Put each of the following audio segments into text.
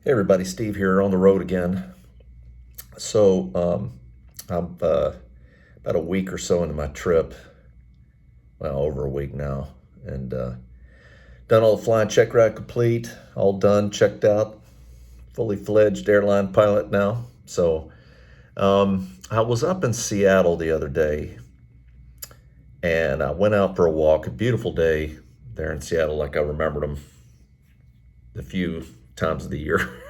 Hey everybody, Steve here on the road again. I'm about a week or so into my trip. Well, over a week now, and done all the flying. Check ride complete, all done, checked out, fully fledged airline pilot now. I was up in Seattle the other day, and I went out for a walk. A beautiful day there in Seattle, like I remembered them a few times of the year.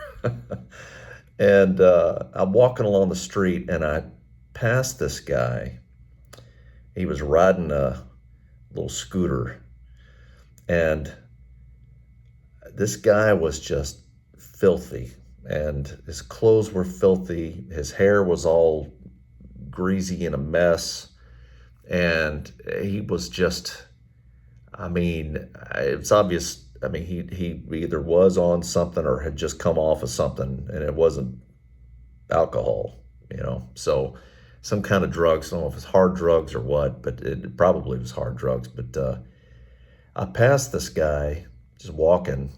And I'm walking along the street and I passed this guy. He was riding a little scooter. And this guy was just filthy. And his clothes were filthy. His hair was all greasy and a mess. And he was just, it's obvious. He either was on something or had just come off of something, and it wasn't alcohol. So some kind of drugs. I don't know if it's hard drugs or what, but it probably was hard drugs. But I passed this guy just walking,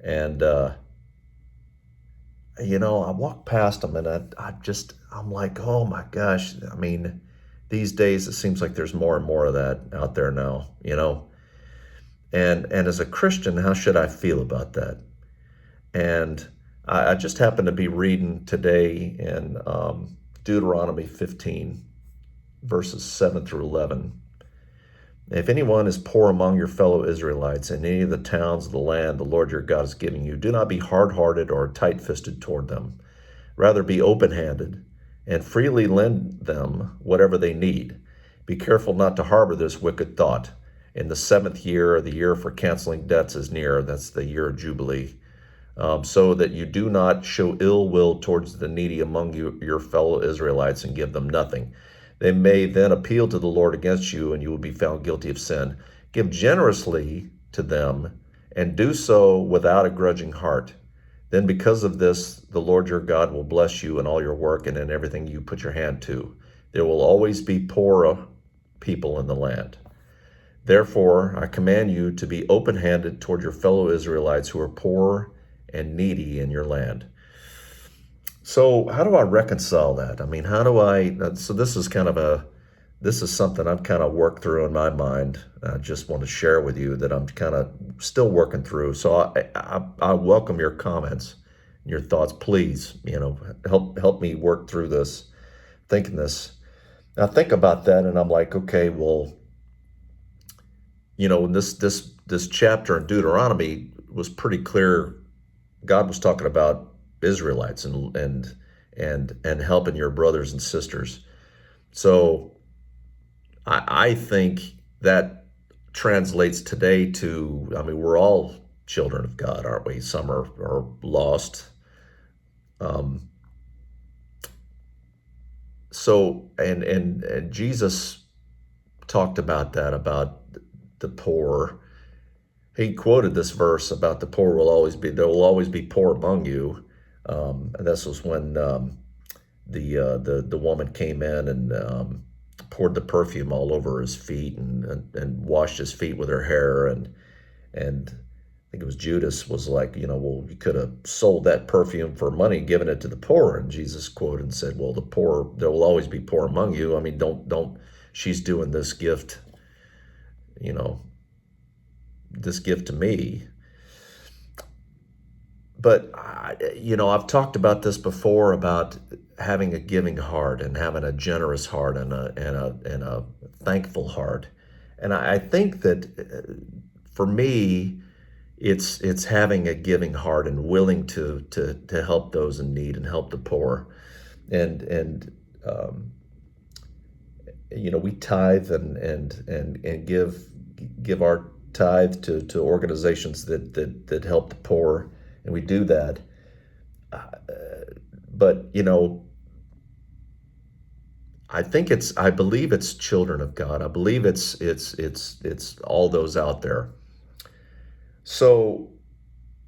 and I walked past him, and I'm like, oh my gosh. These days it seems like there's more and more of that out there now. And as a Christian, how should I feel about that? And I just happened to be reading today in Deuteronomy 15, verses 7 through 11. If anyone is poor among your fellow Israelites in any of the towns of the land the Lord your God is giving you, do not be hard-hearted or tight-fisted toward them. Rather be open-handed and freely lend them whatever they need. Be careful not to harbor this wicked thought. In the seventh year, the year for canceling debts is near. That's the year of Jubilee. So that you do not show ill will towards the needy among you, your fellow Israelites, and give them nothing. They may then appeal to the Lord against you, and you will be found guilty of sin. Give generously to them, and do so without a grudging heart. Then because of this, the Lord your God will bless you in all your work and in everything you put your hand to. There will always be poor people in the land. Therefore, I command you to be open-handed toward your fellow Israelites who are poor and needy in your land. So how do I reconcile that? So this is something I've kind of worked through in my mind. I just want to share with you that I'm kind of still working through. So I welcome your comments and your thoughts. Please, help me work through this, thinking this. Now I think about that and I'm like, okay, well, this chapter in Deuteronomy was pretty clear. God was talking about Israelites and helping your brothers and sisters. So I think that translates today to, we're all children of God, aren't we? Some are lost. And Jesus talked about that, about the poor. He quoted this verse about there will always be poor among you. And this was when the woman came in and poured the perfume all over his feet and washed his feet with her hair. And I think it was Judas was like, well, you could have sold that perfume for money and given it to the poor. And Jesus quoted and said, well, there will always be poor among you. She's doing this gift, this gift to me. But I've talked about this before, about having a giving heart and having a generous heart and a thankful heart. And I think that for me, it's having a giving heart and willing to help those in need and help the poor. And we tithe and give our tithe to organizations that help the poor, and we do that. But I believe it's children of God. I believe it's all those out there. So,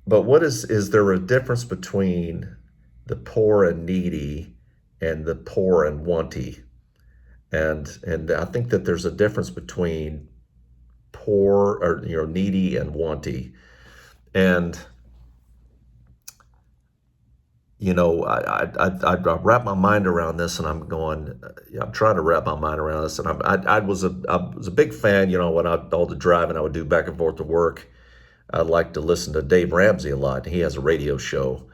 but is there a difference between the poor and needy and the poor and wanty? And I think that there's a difference between poor or needy and wanty. And I wrap my mind around this, and I'm going. I'm trying to wrap my mind around this, and I was a big fan. When all the driving I would do back and forth to work, I like to listen to Dave Ramsey a lot. He has a radio show,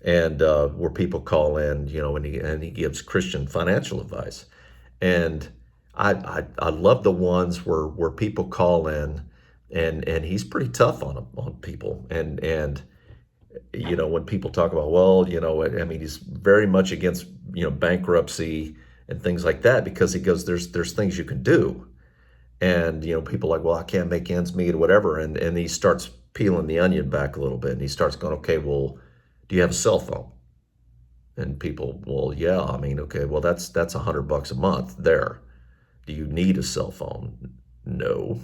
and where people call in, and he gives Christian financial advice, and I love the ones where people call in, and he's pretty tough on people, and when people talk about, well, I mean, he's very much against, bankruptcy and things like that, because he goes, there's things you can do. And, people are like, well, I can't make ends meet or whatever. And he starts peeling the onion back a little bit, and he starts going, okay, well, do you have a cell phone? And people, well, yeah, I mean, okay, well, that's $100 a month there. Do you need a cell phone? No.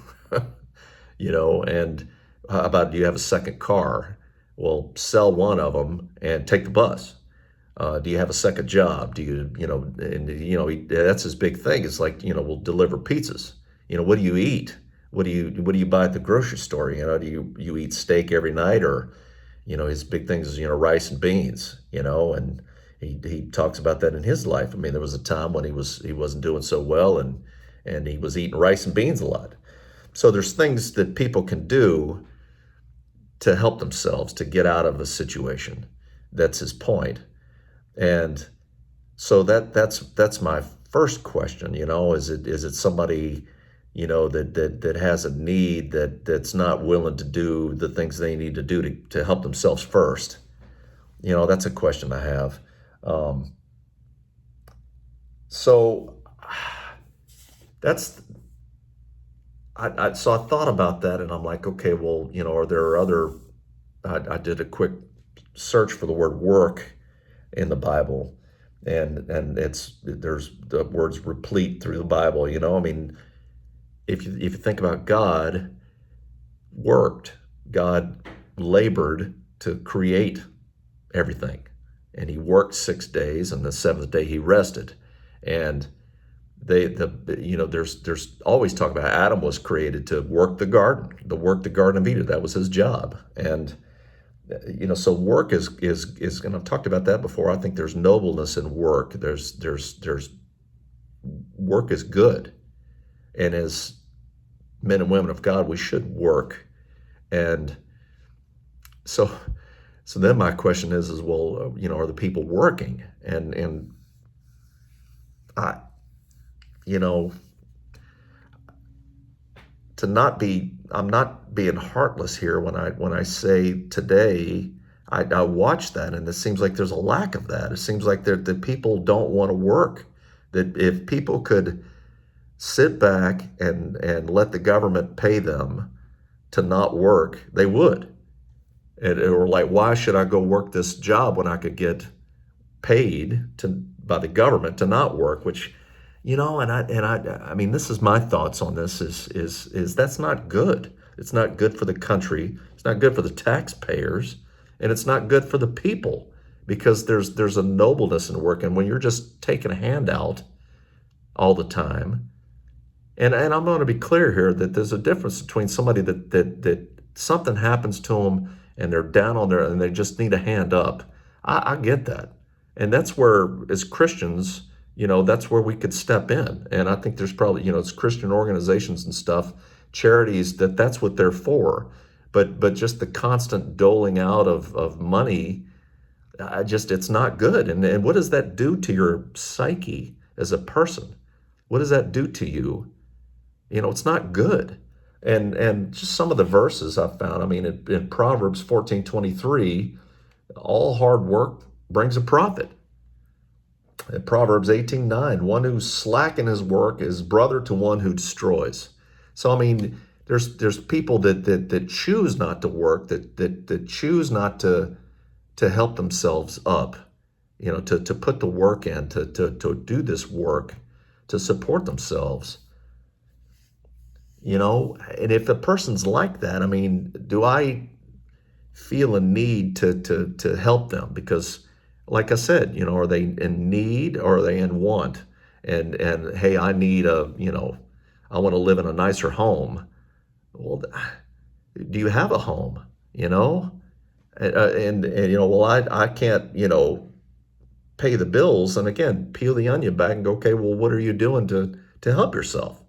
And how about, do you have a second car? Well, sell one of them and take the bus. Do you have a second job? Do you, and that's his big thing. It's like, we'll deliver pizzas. What do you eat? What do you buy at the grocery store? Do you eat steak every night, or, his big thing is, rice and beans, and he talks about that in his life. I mean, there was a time when he wasn't doing so well, and he was eating rice and beans a lot. So there's things that people can do to help themselves to get out of a situation. That's his point. And so that's my first question. Is it somebody, that has a need, that's not willing to do the things they need to do to help themselves first? That's a question I have. So that's so I thought about that, and I'm like, okay, well, are there other? I did a quick search for the word work in the Bible, and there's the words replete through the Bible. I mean, if you think about God worked, God labored to create everything, and he worked 6 days, and the seventh day he rested, and there's always talk about Adam was created to work the Garden of Eden. That was his job. And so work is, and I've talked about that before. I think there's nobleness in work. There's work is good, and as men and women of God, we should work. And so then my question is well, are the people working? And I I'm not being heartless here when I say today, I watch that, and it seems like there's a lack of that. It seems like that people don't want to work. That if people could sit back and let the government pay them to not work, they would. Or like, why should I go work this job when I could get paid by the government to not work? Which, I mean, this is my thoughts on this is that's not good. It's not good for the country. It's not good for the taxpayers, and it's not good for the people, because there's a nobleness in work. And when you're just taking a handout all the time, and I'm going to be clear here that there's a difference between somebody that something happens to them and they're down on and they just need a hand up. I get that, and that's where, as Christians, that's where we could step in. And I think there's probably, it's Christian organizations and stuff, charities, that's what they're for. But just the constant doling out of money, it's not good. And what does that do to your psyche as a person? What does that do to you? It's not good. And just some of the verses I've found, I mean, in Proverbs 14:23, all hard work brings a profit. In Proverbs 18:9, one who's slack in his work is brother to one who destroys. So, I mean, there's people that choose not to work, that choose not to help themselves up, to put the work in, to do this work, to support themselves. And if a person's like that, I mean, do I feel a need to help them? Because, like I said, are they in need or are they in want? And hey, I need I want to live in a nicer home. Well, do you have a home? And well, I can't, pay the bills. And again, peel the onion back and go, okay, well, what are you doing to help yourself?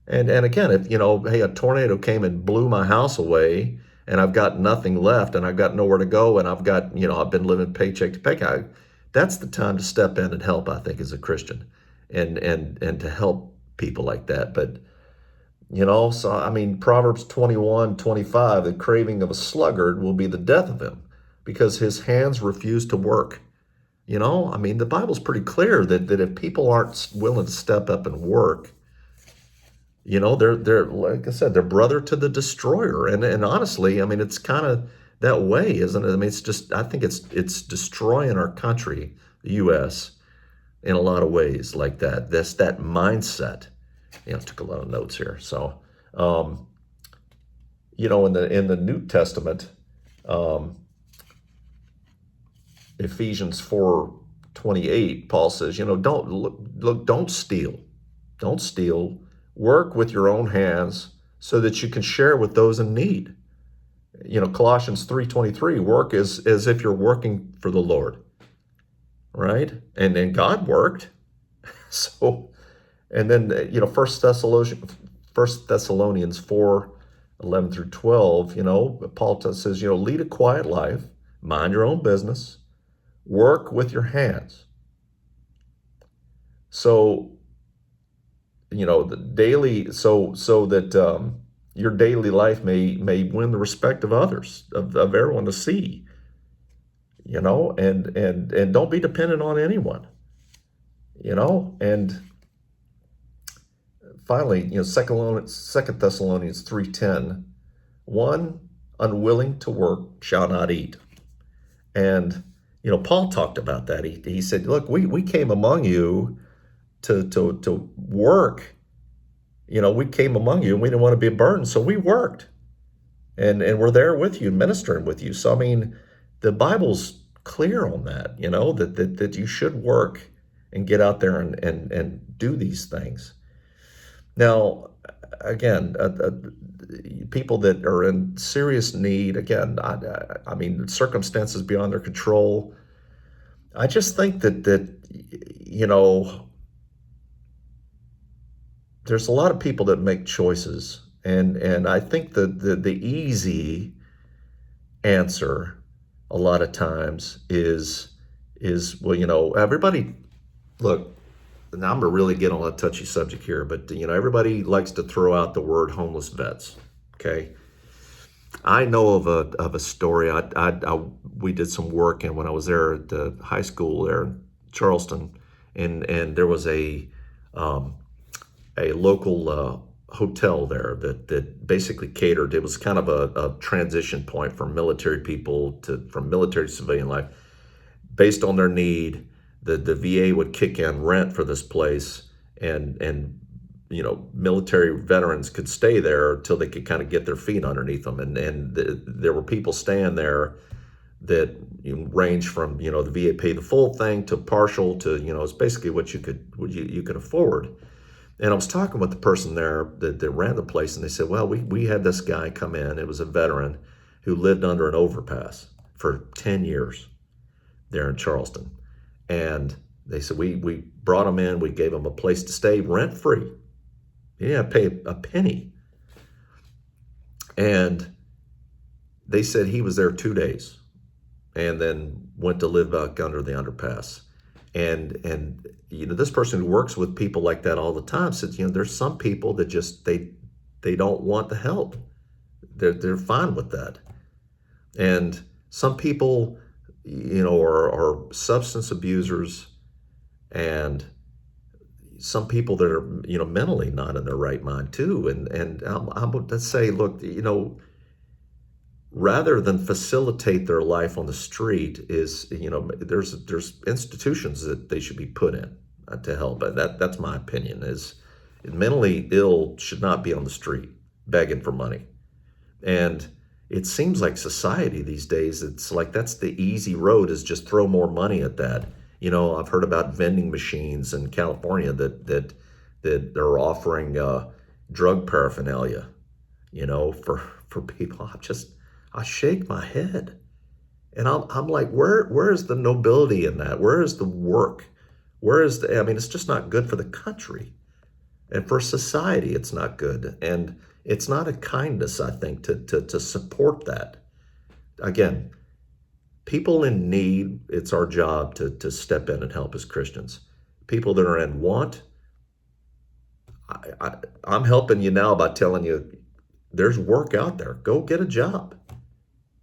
And again, if, hey, a tornado came and blew my house away and I've got nothing left and I've got nowhere to go and I've got, I've been living paycheck to paycheck, that's the time to step in and help, I think, as a Christian, and to help people like that. But, so I mean, Proverbs 21:25, the craving of a sluggard will be the death of him because his hands refuse to work. I mean, the Bible's pretty clear that if people aren't willing to step up and work, they're like I said, they're brother to the destroyer. And honestly, I mean, it's kind of that way, isn't it? I mean, it's just I think it's destroying our country, the U.S., in a lot of ways like that. That's that mindset. Took a lot of notes here. So, in the New Testament, um, Ephesians 4:28, Paul says, don't steal. Don't steal. Work with your own hands so that you can share with those in need. Colossians 3:23, work as if you're working for the Lord, right? And God worked. So, and then, First Thessalonians 4:11-12, Paul says, lead a quiet life, mind your own business, work with your hands. So, the daily, so that your daily life may win the respect of others, of everyone to see, and don't be dependent on anyone, and finally, Second Thessalonians 3:10, one unwilling to work shall not eat. And Paul talked about that. He said, look, we came among you to work. We came among you and we didn't want to be a burden, so we worked. And we're there with you, ministering with you. So I mean, the Bible's clear on that, that you should work and get out there and do these things. Now, again, people that are in serious need, again, I mean, circumstances beyond their control. I just think that there's a lot of people that make choices, and I think that the easy answer a lot of times is well, everybody, look. Now I'm gonna really get on a touchy subject here, but everybody likes to throw out the word homeless vets. Okay, I know of a story. We did some work, and when I was there at the high school there in Charleston, and there was a local hotel there that basically catered. It was kind of a transition point for military people from military to civilian life, based on their need. The VA would kick in rent for this place, and military veterans could stay there until they could kind of get their feet underneath them. And there were people staying there that range from the VA paid the full thing to partial to it's basically what you could afford. And I was talking with the person there that ran the place, and they said, well, we had this guy come in. It was a veteran who lived under an overpass for 10 years there in Charleston. And they said, we brought him in, we gave him a place to stay rent-free. He didn't have to pay a penny. And they said he was there 2 days and then went to live back under the underpass. And this person who works with people like that all the time said, there's some people that just, they don't want the help. They're fine with that. And some people, are substance abusers, and some people that are, mentally not in their right mind too. And I'm going to say, look, rather than facilitate their life on the street is, there's institutions that they should be put in to help. That's my opinion, is mentally ill should not be on the street begging for money. And it seems like society these days, it's like that's the easy road, is just throw more money at that. I've heard about vending machines in California that are offering drug paraphernalia, for people. I shake my head. And I'm like, where is the nobility in that? Where is the work? Where is I mean, it's just not good for the country. And for society, it's not good. And it's not a kindness, I think, to support that. Again, people in need, it's our job to step in and help as Christians. People that are in want, I'm helping you now by telling you there's work out there. Go get a job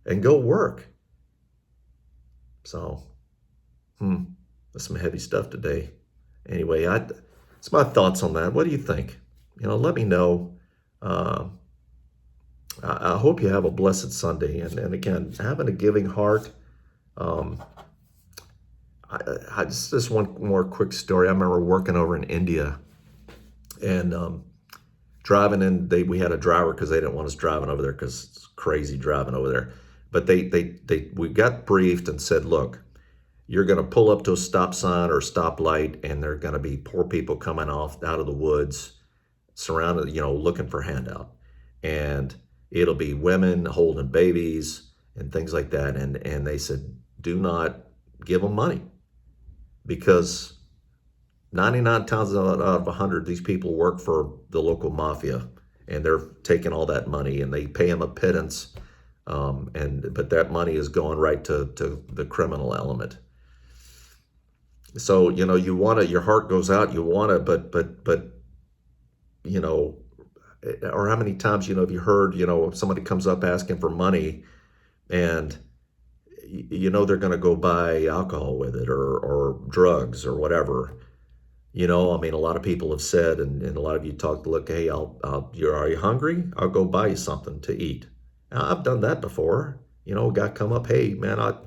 and go work. So, that's some heavy stuff today. Anyway, it's my thoughts on that. What do you think? Let me know. Uh, I hope you have a blessed Sunday. And again, having a giving heart. Um, just one more quick story. I remember working over in India and driving in. We had a driver because they didn't want us driving over there because it's crazy driving over there. But we got briefed and said, look, you're going to pull up to a stop sign or stoplight, and there are going to be poor people coming out of the woods, surrounded, looking for handout. And it'll be women holding babies and things like that. And they said, do not give them money, because 99 times out of 100, these people work for the local mafia, and they're taking all that money and they pay them a pittance. But that money is going right to the criminal element. So, you want to, your heart goes out, you want to, but, or how many times, have you heard, if somebody comes up asking for money and, they're going to go buy alcohol with it or drugs or whatever. I mean, a lot of people have said, and a lot of you talk, look, hey, are you hungry? I'll go buy you something to eat. Now, I've done that before. A guy come up, hey, man, a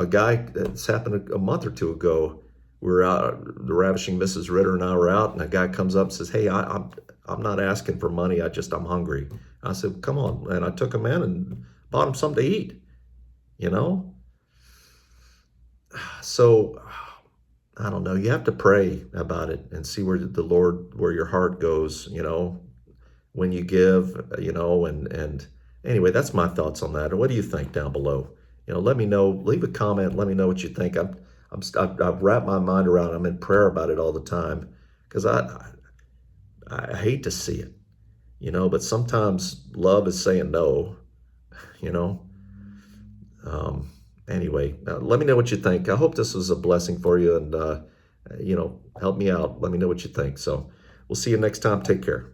guy that's happened a month or two ago. We were out, the ravishing Mrs. Ritter and I were out, and a guy comes up and says, hey, I'm not asking for money. I'm hungry. I said, come on. And I took him in and bought him something to eat, So I don't know. You have to pray about it and see where where your heart goes, when you give, and anyway, that's my thoughts on that. And what do you think down below? Let me know, leave a comment. Let me know what you think. I've wrapped my mind around it. I'm in prayer about it all the time because I hate to see it, but sometimes love is saying no, you know. Anyway, let me know what you think. I hope this was a blessing for you, and help me out. Let me know what you think. So we'll see you next time. Take care.